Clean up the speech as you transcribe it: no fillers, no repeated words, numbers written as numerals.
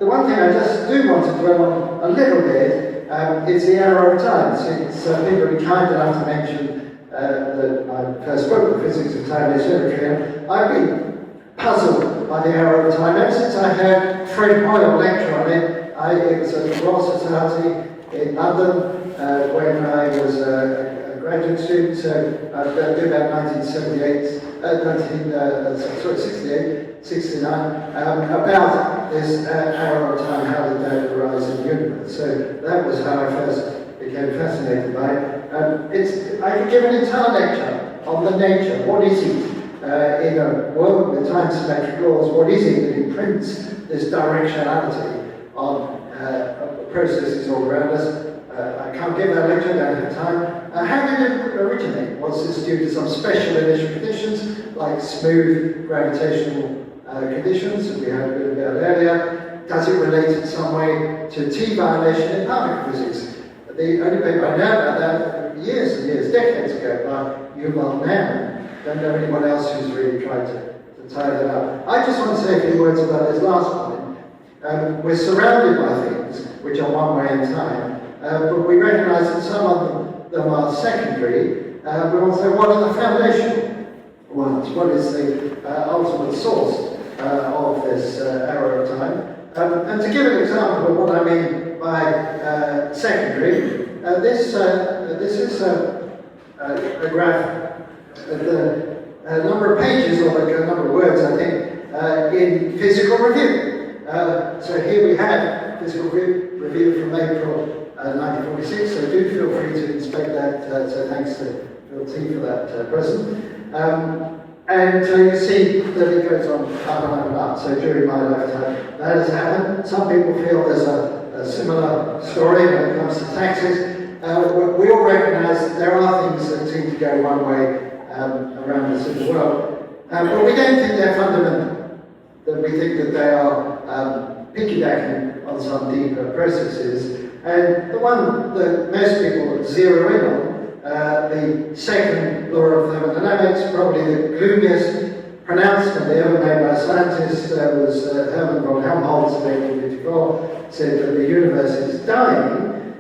one thing I just do want to dwell on a little bit is the arrow of time. Since people have been kind enough to mention that my first book, The Physics of Time, is Symmetry, and I've been puzzled by the arrow of time ever since I heard Fred Hoyle lecture on it. It was at the Royal Society in London when I was a graduate student, so about 1968, 68, 69, about this arrow of time, how did that arise in the universe. So that was how I first became fascinated by it. I could give an entire lecture on the nature, what is it in a world with time-symmetric laws, what is it that imprints this directionality on processes all around us. I can't give that lecture, I don't have time. How did it originate? Was this due to some special initial conditions, like smooth gravitational conditions that we had a bit about earlier? Does it relate in some way to T violation in particle physics? The only paper I know about that years and years, decades ago, by Yuval Noah. Don't know anyone else who's really tried to tie that up. I just want to say a few words about this last point. We're surrounded by things which are one way in time, but we recognise that some of them are secondary. We want to say, what are the foundational ones? What is the ultimate source of this arrow of time? And to give an example of what I mean by secondary, this is a graph of the number of pages, or the number of words, I think, in Physical Review. So here we have Physical Review from April 1946, so do feel free to inspect that. So thanks to Phil T for that present. And you see that it goes on up and up and up. So during my lifetime, that has happened. Some people feel there's a similar story when it comes to taxes. We all recognise that there are things that seem to go one way around us in the world, but we don't think they're fundamental. That we think that they are piggybacking on some deeper processes. And the one that most people zero in on, the second law of thermodynamics, probably the gloomiest pronouncement ever made by a scientist, was Hermann von Helmholtz in 1854, said that the universe is dying.